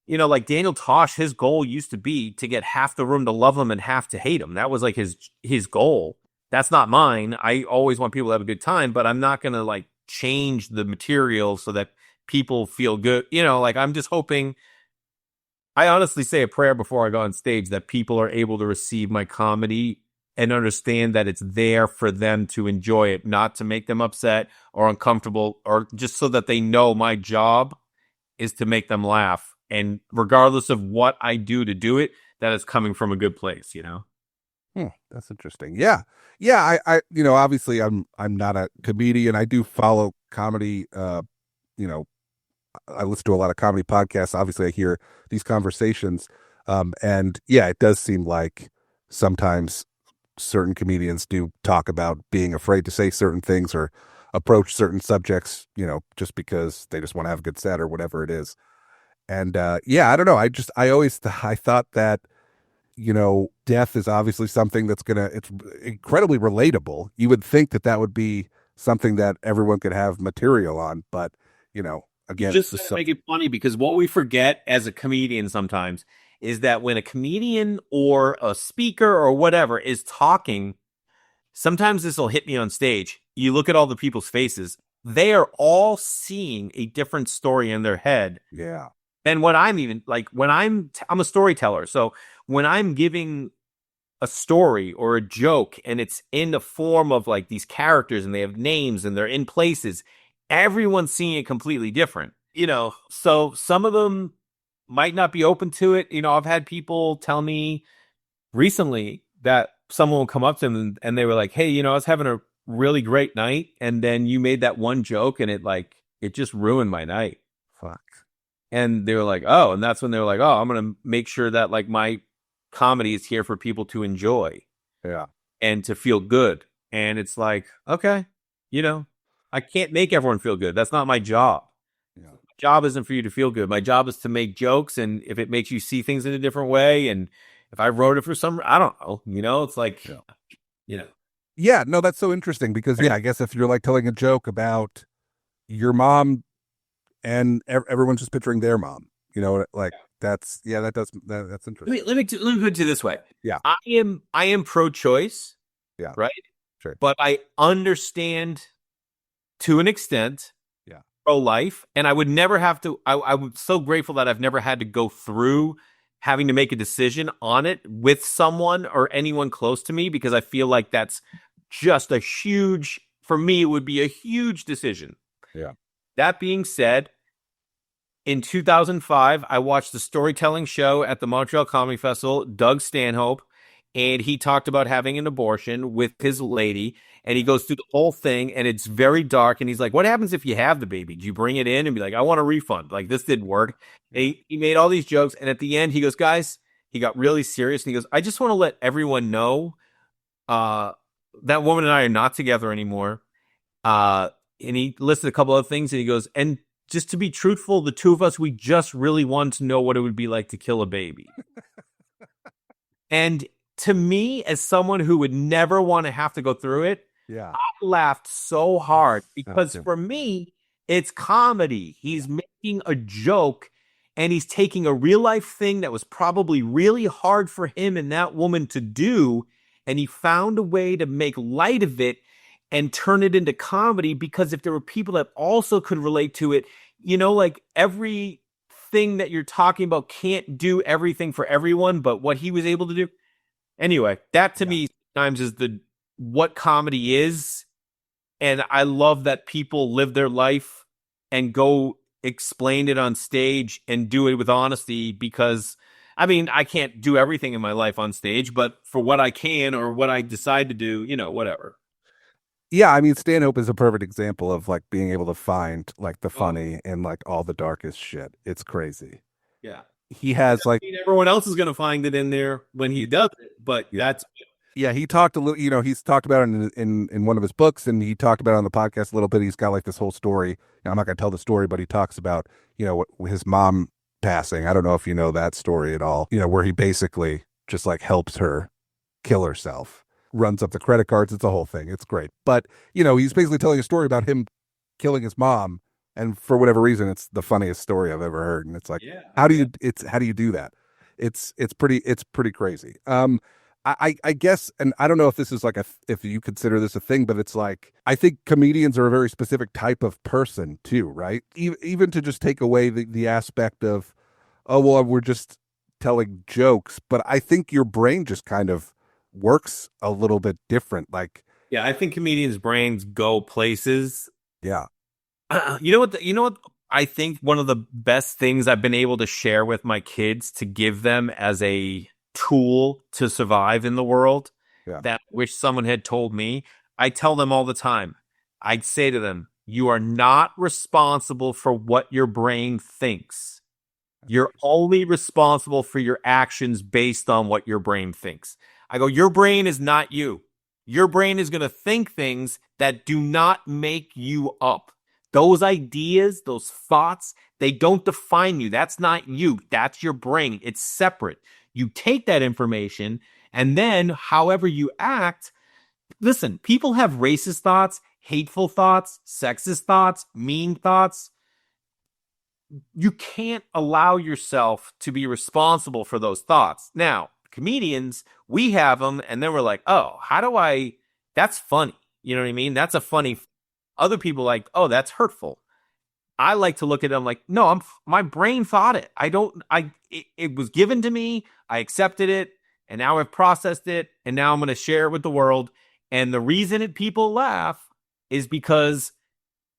Speaker 3: like Daniel Tosh, his goal used to be to get half the room to love him and half to hate him. That was like his goal. That's not mine. I always want people to have a good time, but I'm not going to like change the material so that people feel good. I'm just hoping. I honestly say a prayer before I go on stage that people are able to receive my comedy and understand that it's there for them to enjoy it, not to make them upset or uncomfortable, or just so that they know my job is to make them laugh. And regardless of what I do to do it, that is coming from a good place,
Speaker 2: That's interesting. Yeah. I obviously I'm not a comedian. I do follow comedy. I listen to a lot of comedy podcasts. Obviously I hear these conversations. And yeah, it does seem like sometimes certain comedians do talk about being afraid to say certain things or approach certain subjects, just because they just want to have a good set or whatever it is. And I don't know. I thought that, death is obviously something that's it's incredibly relatable. You would think that would be something that everyone could have material on. But, again,
Speaker 3: Just to make it funny, because what we forget as a comedian sometimes is that when a comedian or a speaker or whatever is talking, sometimes this will hit me on stage. You look at all the people's faces, they are all seeing a different story in their head.
Speaker 2: Yeah.
Speaker 3: And what I'm even like, when I'm a storyteller. So when I'm giving a story or a joke and it's in the form of like these characters and they have names and they're in places, everyone's seeing it completely different, so some of them might not be open to it. I've had people tell me recently that someone will come up to them and they were like, hey, I was having a really great night. And then you made that one joke and it just ruined my night.
Speaker 2: Fuck.
Speaker 3: And they were like, oh, and that's when they were like, oh, I'm going to make sure that like my comedy is here for people to enjoy.
Speaker 2: Yeah.
Speaker 3: And to feel good. And it's like, okay, I can't make everyone feel good. That's not my job.
Speaker 2: Yeah.
Speaker 3: My job isn't for you to feel good. My job is to make jokes. And if it makes you see things in a different way, and if I wrote it for I don't know, it's like,
Speaker 2: Yeah, no, that's so interesting because, I guess if you're like telling a joke about your mom and everyone's just picturing their mom, that's interesting.
Speaker 3: Let me put it this way.
Speaker 2: Yeah.
Speaker 3: I am pro-choice.
Speaker 2: Yeah.
Speaker 3: Right.
Speaker 2: Sure.
Speaker 3: But I understand to an extent.
Speaker 2: Yeah.
Speaker 3: Pro-life, and I would never have to. I'm so grateful that I've never had to go through having to make a decision on it with someone or anyone close to me, because I feel like that's just for me, it would be a huge decision.
Speaker 2: Yeah.
Speaker 3: That being said, in 2005, I watched the storytelling show at the Montreal Comedy Festival, Doug Stanhope, and he talked about having an abortion with his lady, and he goes through the whole thing, and it's very dark, and he's like, what happens if you have the baby? Do you bring it in and be like, I want a refund? Like, this didn't work. And he made all these jokes, and at the end, he goes, guys, he got really serious, and he goes, I just want to let everyone know that woman and I are not together anymore. And he listed a couple of things, and he goes, and just to be truthful, the two of us, we just really wanted to know what it would be like to kill a baby. And to me, as someone who would never want to have to go through it,
Speaker 2: Yeah.
Speaker 3: I laughed so hard because for me, it's comedy. He's making a joke and he's taking a real life thing that was probably really hard for him and that woman to do. And he found a way to make light of it and turn it into comedy, because if there were people that also could relate to it, like everything that you're talking about can't do everything for everyone, but what he was able to do. Anyway, that to me sometimes is what comedy is. And I love that people live their life and go explain it on stage and do it with honesty, because I can't do everything in my life on stage, but for what I can or what I decide to do, whatever.
Speaker 2: Yeah, Stanhope is a perfect example of like being able to find like the funny in like all the darkest shit. It's crazy.
Speaker 3: Yeah.
Speaker 2: He has like
Speaker 3: everyone else is going to find it in there when he does it, but that's
Speaker 2: he talked a little, he's talked about it in one of his books, and he talked about it on the podcast a little bit. He's got like this whole story. I'm not going to tell the story, but he talks about, his mom passing. I don't know if you know that story at all, where he basically just like helps her kill herself, runs up the credit cards. It's a whole thing. It's great. But, he's basically telling a story about him killing his mom. And for whatever reason, it's the funniest story I've ever heard. And it's like, how do you do that? It's pretty crazy. I guess, and I don't know if this is like if you consider this a thing, but it's like, I think comedians are a very specific type of person too, right? Even to just take away the aspect of, oh, well, we're just telling jokes, but I think your brain just kind of works a little bit different. Like,
Speaker 3: yeah, I think comedians' brains go places.
Speaker 2: Yeah.
Speaker 3: You know what? I think one of the best things I've been able to share with my kids to give them as a tool to survive in the world that I wish someone had told me. I tell them all the time. I'd say to them, you are not responsible for what your brain thinks. You're only responsible for your actions based on what your brain thinks. I go, your brain is not you. Your brain is going to think things that do not make you up. Those ideas, those thoughts, they don't define you. That's not you. That's your brain. It's separate. You take that information, and then however you act, listen, people have racist thoughts hateful thoughts, sexist thoughts, mean thoughts. You can't allow yourself to be responsible for those thoughts. Now, comedians, we have them, and then we're like, oh, how do I? That's funny. You know what I mean? That's a funny. Other people like, oh, that's hurtful. I like to look at them like, no, my brain thought it. It was given to me. I accepted it, and now I've processed it, and now I'm going to share it with the world. And the reason people laugh is because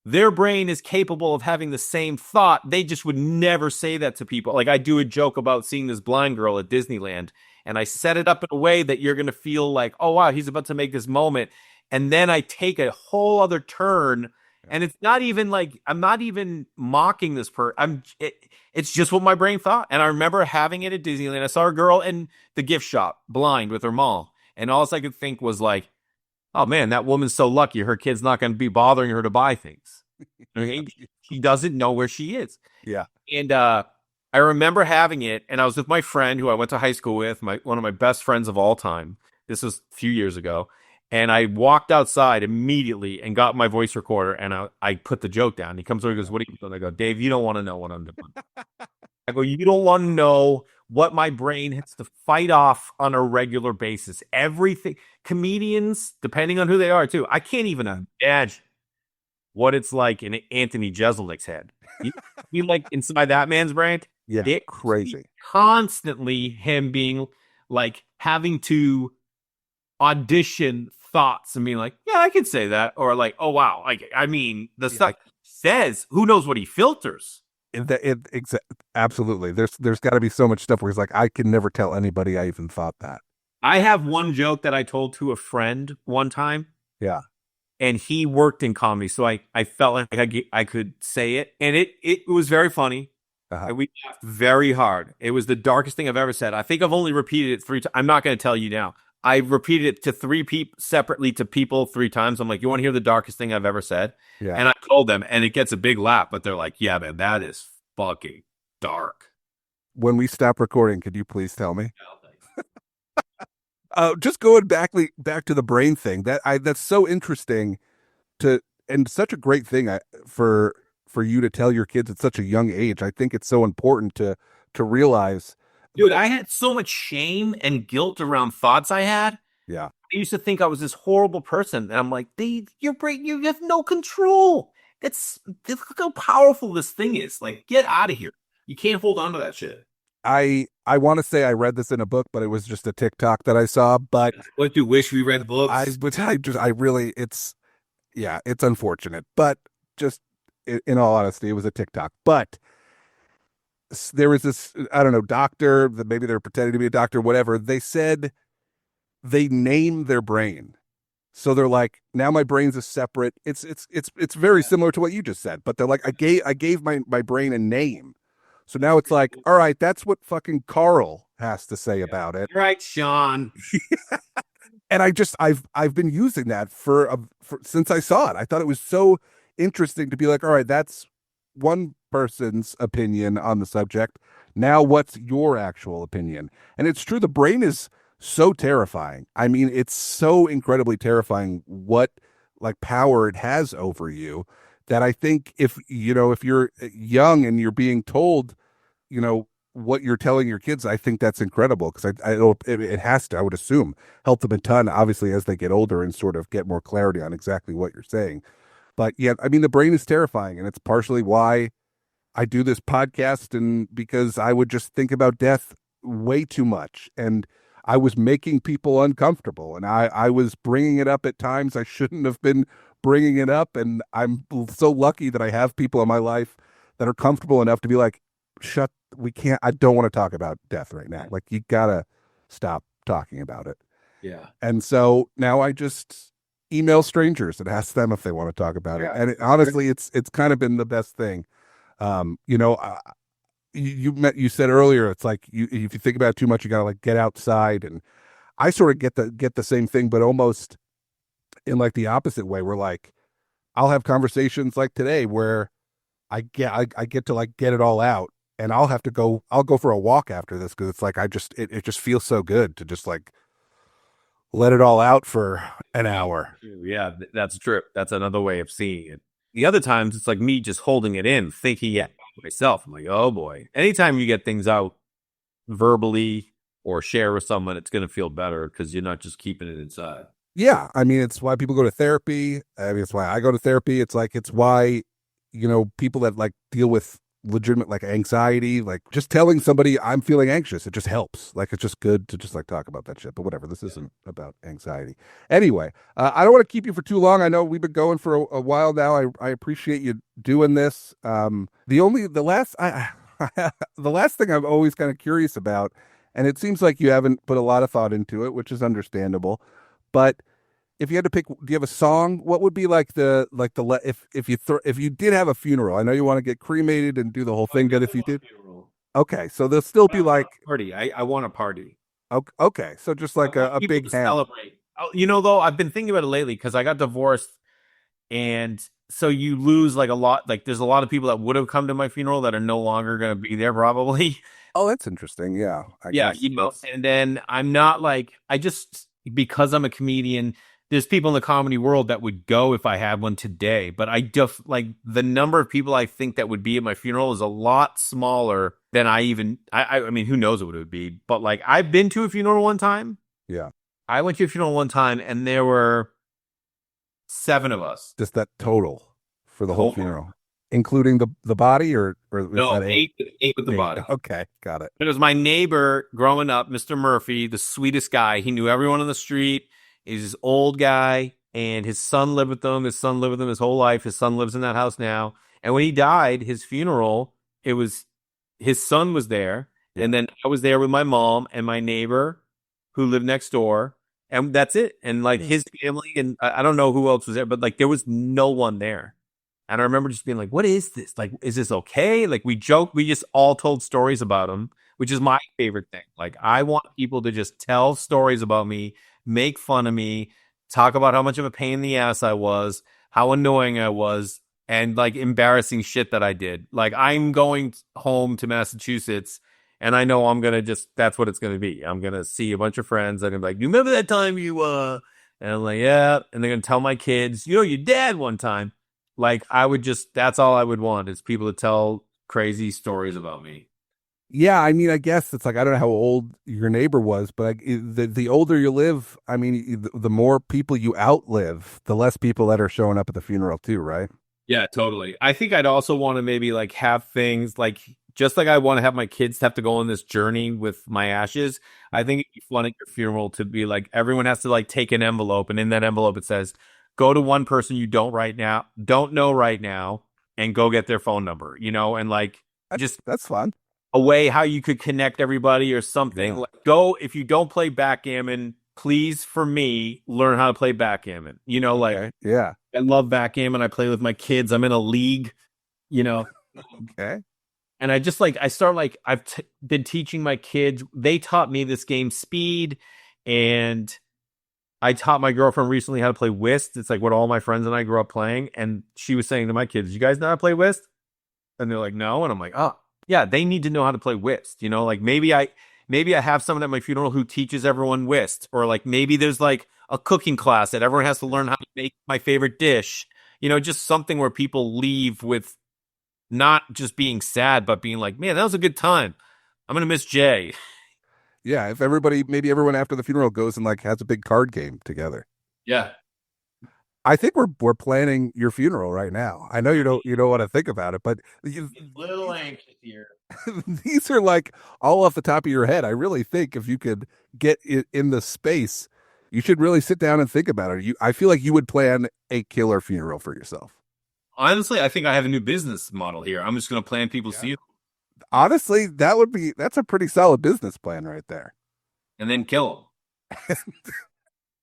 Speaker 3: their brain is capable of having the same thought. They just would never say that to people. Like I do a joke about seeing this blind girl at Disneyland, and I set it up in a way that you're going to feel like, oh, wow, he's about to make this moment. And then I take a whole other turn. And it's not even like, I'm not even mocking this it's just what my brain thought. And I remember having it at Disneyland. I saw a girl in the gift shop, blind with her mom. And all I could think was like, oh man, that woman's so lucky. Her kid's not going to be bothering her to buy things. Okay? She doesn't know where she is.
Speaker 2: Yeah.
Speaker 3: And I remember having it, and I was with my friend who I went to high school with, one of my best friends of all time. This was a few years ago. And I walked outside immediately and got my voice recorder, and I put the joke down. He comes over and goes, what are you doing? I go, Dave, you don't want to know what I'm doing. I go, you don't want to know what my brain has to fight off on a regular basis. Everything. Comedians, depending on who they are, too. I can't even imagine what it's like in Anthony Jeselnik's head. You like inside that man's brain?
Speaker 2: Yeah, crazy.
Speaker 3: Constantly him being like having to audition thoughts and being like, yeah, I could say that. Or like, oh, wow. Like, I mean, the stuff says, who knows what he filters?
Speaker 2: Absolutely. There's got to be so much stuff where he's like, I can never tell anybody I even thought that.
Speaker 3: I have one joke that I told to a friend one time.
Speaker 2: Yeah.
Speaker 3: And he worked in comedy. So I felt like I could say it. And it was very funny.
Speaker 2: Uh-huh.
Speaker 3: And we laughed very hard. It was the darkest thing I've ever said. I think I've only repeated it 3 times. I'm not going to tell you now. I repeated it to 3 people separately to people 3 times. I'm like, you want to hear the darkest thing I've ever said?
Speaker 2: Yeah.
Speaker 3: And I told them, and it gets a big laugh, but they're like, yeah, man, that is fucking dark.
Speaker 2: When we stop recording, could you please tell me? Just going back to the brain thing. That's so interesting and such a great thing for you to tell your kids at such a young age. I think it's so important to realize.
Speaker 3: Dude, I had so much shame and guilt around thoughts I had.
Speaker 2: Yeah.
Speaker 3: I used to think I was this horrible person. And I'm like, your brain, you have no control. Look how powerful this thing is. Like, get out of here. You can't hold on to that shit.
Speaker 2: I want to say I read this in a book, but it was just a TikTok that I saw. But
Speaker 3: What do you wish we read books?
Speaker 2: It's unfortunate. But just in all honesty, it was a TikTok. But there was this, I don't know, doctor that maybe they're pretending to be a doctor, whatever. They said they name their brain. So they're like, now my brain's a separate. It's very similar to what you just said, but they're like, I gave my brain a name. So now it's like, all right, that's what fucking Carl has to say about it.
Speaker 3: Right, Sean.
Speaker 2: And I've been using that for since I saw it. I thought it was so interesting to be like, all right, that's one person's opinion on the subject. Now what's your actual opinion? And it's true, the brain is so terrifying. I mean, it's so incredibly terrifying what like power it has over you, that I think if you're young and you're being told, what you're telling your kids, I think that's incredible, because it has to, I would assume, help them a ton, obviously, as they get older and sort of get more clarity on exactly what you're saying. But yeah, I mean, the brain is terrifying, and it's partially why I do this podcast, and because I would just think about death way too much, and I was making people uncomfortable, and I was bringing it up at times I shouldn't have been bringing it up, and I'm so lucky that I have people in my life that are comfortable enough to be like, I don't want to talk about death right now. Like, you gotta stop talking about it.
Speaker 3: Yeah.
Speaker 2: And so now I just email strangers and ask them if they want to talk about it. And honestly, it's kind of been the best thing. You said earlier, it's like if you think about it too much, you gotta like get outside. And I sort of get the same thing, but almost in like the opposite way, where like I'll have conversations like today where I get to like get it all out, and I'll go for a walk after this, because it's like it just feels so good to just like let it all out for an hour.
Speaker 3: Yeah, that's true. That's another way of seeing it. The other times, it's like me just holding it in, thinking it myself. I'm like, oh boy. Anytime you get things out verbally or share with someone, it's going to feel better because you're not just keeping it inside.
Speaker 2: Yeah, I mean, it's why people go to therapy. I mean, it's why I go to therapy. It's why, people that like deal with legitimate like anxiety, like just telling somebody I'm feeling anxious, it just helps. Like it's just good to just like talk about that shit. But whatever, this isn't about anxiety. Anyway, I don't want to keep you for too long. I know we've been going for a while now. I appreciate you doing this. The last thing I'm always kind of curious about, and it seems like you haven't put a lot of thought into it, which is understandable. But if you had to pick, do you have a song? What would be like if you did have a funeral? I know you want to get cremated and do the whole thing, but if you did, okay, so there'll still be like
Speaker 3: Party. I want a party.
Speaker 2: okay, so just like a
Speaker 3: People
Speaker 2: big
Speaker 3: to
Speaker 2: ham.
Speaker 3: celebrate. Though I've been thinking about it lately because I got divorced, and so you lose like a lot. Like there's a lot of people that would have come to my funeral that are no longer going to be there probably.
Speaker 2: Oh, that's interesting. Yeah, I
Speaker 3: Yeah,
Speaker 2: guess.
Speaker 3: and then I'm not like I just because I'm a comedian. There's people in the comedy world that would go if I had one today, but I just like the number of people I think that would be at my funeral is a lot smaller than I even. I mean, who knows what it would be? But like I've been to a funeral one time.
Speaker 2: Yeah,
Speaker 3: I went to a funeral one time, and there were 7 of us.
Speaker 2: just that total for the whole funeral, including the body, or is
Speaker 3: No,
Speaker 2: that eight?
Speaker 3: eight with the body.
Speaker 2: Okay, got it.
Speaker 3: It was my neighbor growing up, Mr. Murphy, the sweetest guy. He knew everyone on the street. He's this old guy, and his son lived with them. His son lived with him his whole life. His son lives in that house now. And when he died, his funeral, it was his son was there, and then I was there with my mom and my neighbor who lived next door, and that's it. And like his family, and I don't know who else was there, but like there was no one there. And I remember just being like, what is this? Like, is this okay? Like, we joked, we just all told stories about him, which is my favorite thing. Like, I want people to just tell stories about me, make fun of me, talk about how much of a pain in the ass I was, how annoying I was, and like embarrassing shit that I did. Like, I'm going home to Massachusetts, and I know I'm going to that's what it's going to be. I'm going to see a bunch of friends. I'm going to be like, you remember that time you, and I'm like, yeah. And they're going to tell my kids, your dad one time. Like that's all I would want is people to tell crazy stories about me.
Speaker 2: Yeah, I mean, I guess it's like I don't know how old your neighbor was, but the older you live, I mean, the more people you outlive, the less people that are showing up at the funeral too, right?
Speaker 3: Yeah, totally. I think I'd also want to maybe like have things like just like I want to have my kids have to go on this journey with my ashes. I think it'd be fun at your funeral to be like everyone has to like take an envelope, and in that envelope it says, go to one person you don't know right now, and go get their phone number, and like just
Speaker 2: That's fun.
Speaker 3: a way how you could connect everybody or something.
Speaker 2: Yeah.
Speaker 3: Like, go if you don't play backgammon, please for me learn how to play backgammon. Like
Speaker 2: Okay. Yeah.
Speaker 3: I love backgammon. I play with my kids. I'm in a league,
Speaker 2: Okay.
Speaker 3: and I just like I start like been teaching my kids. They taught me this game speed, and I taught my girlfriend recently how to play whist. It's like what all my friends and I grew up playing, and she was saying to my kids, "You guys know how to play whist?" And they're like, "No," and I'm like, "Oh, yeah, they need to know how to play whist." Like maybe I have someone at my funeral who teaches everyone whist, or like maybe there's like a cooking class that everyone has to learn how to make my favorite dish. Just something where people leave with not just being sad, but being like, "Man, that was a good time. I'm gonna miss Jay."
Speaker 2: Yeah. If maybe everyone after the funeral goes and like has a big card game together.
Speaker 3: Yeah.
Speaker 2: I think we're planning your funeral right now. I know you don't want to think about it, but
Speaker 3: A little anxious here.
Speaker 2: these are like all off the top of your head. I really think if you could get in the space, you should really sit down and think about it. I feel like you would plan a killer funeral for yourself.
Speaker 3: Honestly, I think I have a new business model here. I'm just going to plan people's funerals
Speaker 2: Honestly, that's a pretty solid business plan right there.
Speaker 3: and then kill them.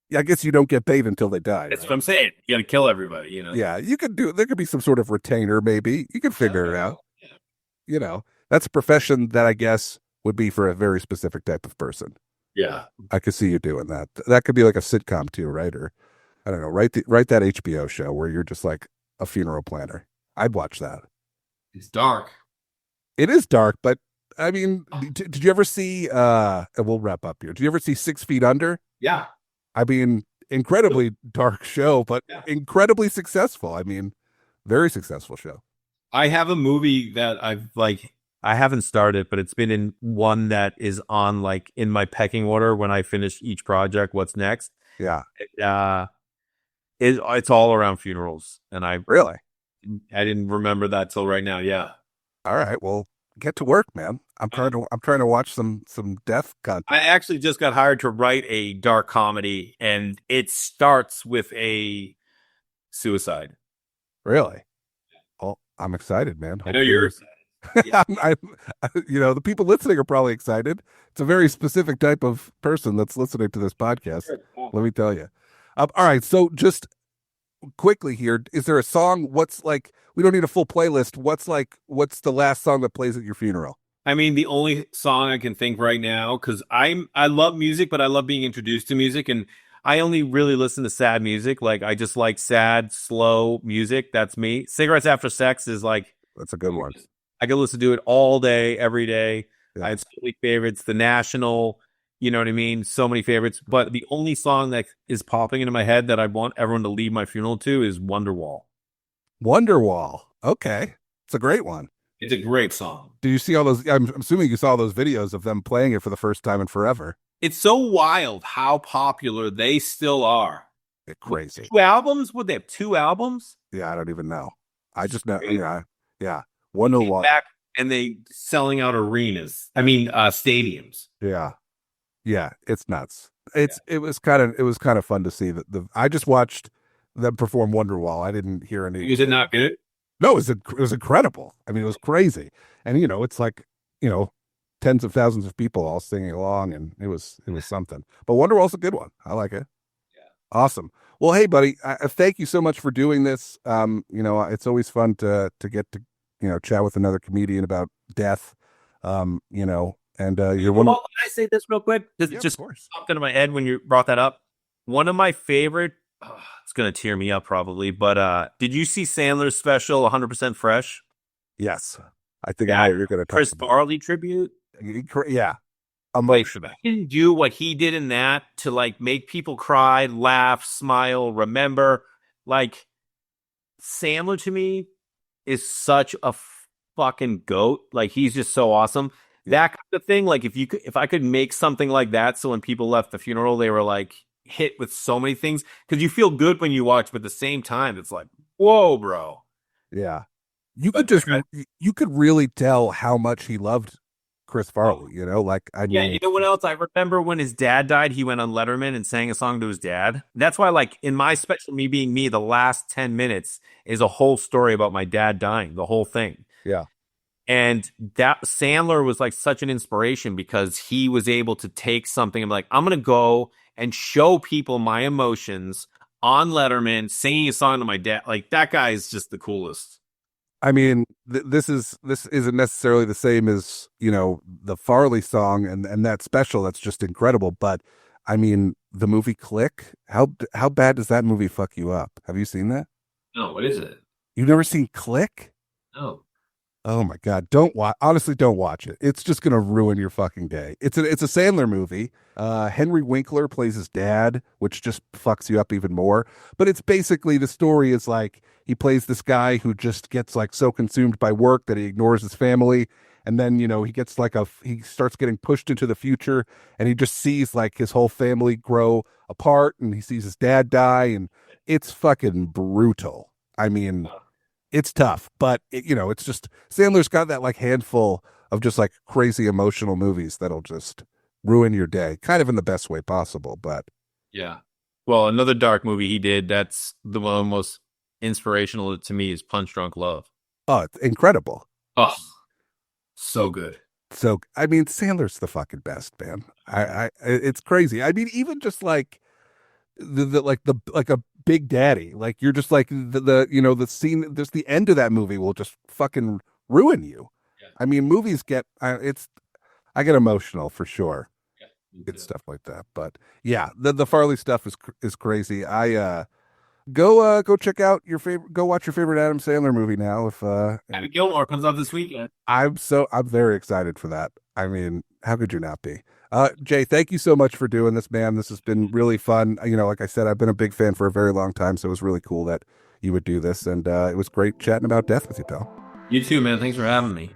Speaker 2: Yeah, I guess you don't get paid until they die.
Speaker 3: That's
Speaker 2: Right?
Speaker 3: what I'm saying. You got to kill everybody,
Speaker 2: Yeah, you could there could be some sort of retainer, maybe. You could figure it out. That's a profession that I guess would be for a very specific type of person.
Speaker 3: Yeah.
Speaker 2: I could see you doing that. That could be like a sitcom too, right? Or I don't know, write that HBO show where you're just like a funeral planner. I'd watch that.
Speaker 3: It's dark.
Speaker 2: It is dark, but I mean, did you ever see? And we'll wrap up here. Did you ever see 6 Feet Under?
Speaker 3: Yeah.
Speaker 2: I mean, incredibly dark show, but incredibly successful. I mean, very successful show.
Speaker 3: I have a movie that I haven't started, but it's been in one that is on like in my pecking order when I finish each project. What's next?
Speaker 2: Yeah.
Speaker 3: It's all around funerals, and I
Speaker 2: Really?
Speaker 3: didn't remember that till right now. Yeah,
Speaker 2: All right. Well, get to work, man. I'm trying to watch some death content.
Speaker 3: I actually just got hired to write a dark comedy, and it starts with a suicide.
Speaker 2: Really? Well, I'm excited, man.
Speaker 3: I know you're.
Speaker 2: The people listening are probably excited. It's a very specific type of person that's listening to this podcast. Let me tell you. All right. So just quickly here, is there a song? What's like, we don't need a full playlist. What's the last song that plays at your funeral?
Speaker 3: I mean, the only song I can think right now, because I love music, but I love being introduced to music, and I only really listen to sad music. Like I just like sad, slow music. That's me. Cigarettes After Sex is like
Speaker 2: That's a good one.
Speaker 3: I could listen to it all day, every day.
Speaker 2: Yeah.
Speaker 3: I have so many favorites. The National, you know what I mean? So many favorites. But the only song that is popping into my head that I want everyone to leave my funeral to is Wonderwall.
Speaker 2: Wonderwall. Okay. It's a great one.
Speaker 3: It's a great song.
Speaker 2: Do you see all those? I'm assuming you saw those videos of them playing it for the first time in forever.
Speaker 3: It's so wild how popular they still are.
Speaker 2: It's crazy.
Speaker 3: 2 albums? Would they have 2 albums?
Speaker 2: Yeah, I don't even know. I just know. Yeah. Wonderwall.
Speaker 3: Back and they selling out arenas. I mean, stadiums.
Speaker 2: Yeah. Yeah, it's nuts. It was kind of fun to see that I just watched them perform Wonderwall. I didn't hear any.
Speaker 3: You did not get it?
Speaker 2: No, it was incredible. I mean, it was crazy. And it's like, tens of thousands of people all singing along, and it was something. But Wonderwall's a good one. I like it.
Speaker 3: Yeah.
Speaker 2: Awesome. Well, hey buddy, thank you so much for doing this. It's always fun to get to chat with another comedian about death. And you're one.
Speaker 3: Well, can I say this real quick? This just popped into my head when you brought that up. One of my favorite. It's gonna tear me up probably, but did you see Sandler's special 100% Fresh?
Speaker 2: Yes, I think you're gonna talk
Speaker 3: Chris
Speaker 2: about
Speaker 3: Farley tribute.
Speaker 2: Yeah, emotional.
Speaker 3: He didn't do what he did in that to like make people cry, laugh, smile, remember. Like Sandler to me is such a fucking goat. Like he's just so awesome. That kind of thing. Like if I could make something like that, so when people left the funeral, they were like hit with so many things, because you feel good when you watch, but at the same time, it's like, whoa, bro.
Speaker 2: Yeah, you could really tell how much he loved Chris Farley. You know what else?
Speaker 3: I remember when his dad died, he went on Letterman and sang a song to his dad. That's why, like, in my special, Me Being Me, the last 10 minutes is a whole story about my dad dying, the whole thing.
Speaker 2: Yeah.
Speaker 3: And that Sandler was like such an inspiration, because he was able to take something and be like, I'm going to go and show people my emotions on Letterman, singing a song to my dad. Like, that guy is just the coolest.
Speaker 2: I mean, this isn't necessarily the same as, the Farley song and that special. That's just incredible. But I mean, the movie Click, how bad does that movie fuck you up? Have you seen that?
Speaker 3: No, what is it?
Speaker 2: You've never seen Click?
Speaker 3: No.
Speaker 2: Oh my God. Honestly, don't watch it. It's just going to ruin your fucking day. It's a Sandler movie. Henry Winkler plays his dad, which just fucks you up even more. But it's basically, the story is like, he plays this guy who just gets like so consumed by work that he ignores his family. And then, he gets he starts getting pushed into the future, and he just sees like his whole family grow apart, and he sees his dad die, and it's fucking brutal. I mean, it's tough, but it's just, Sandler's got that like handful of just like crazy emotional movies that'll just ruin your day, kind of in the best way possible. But
Speaker 3: yeah. Well, another dark movie he did, that's the one most inspirational to me, is Punch Drunk Love.
Speaker 2: Oh, it's incredible.
Speaker 3: Oh, so good.
Speaker 2: So, I mean, Sandler's the fucking best, man. It's crazy. I mean, even just like like a Big Daddy, like you're just like the scene, there's the end of that movie will just fucking ruin you. Yeah. I mean, movies I get emotional for sure. Yeah, it's stuff like that. But yeah, the Farley stuff is crazy. I go check out go watch your favorite Adam Sandler movie now. If
Speaker 3: Happy Gilmore comes out this weekend.
Speaker 2: I'm very excited for that. I mean, how could you not be? Jay, thank you so much for doing this, man. This has been really fun. Like I said, I've been a big fan for a very long time, so it was really cool that you would do this, and it was great chatting about death with you, pal.
Speaker 3: You too, man. Thanks for having me.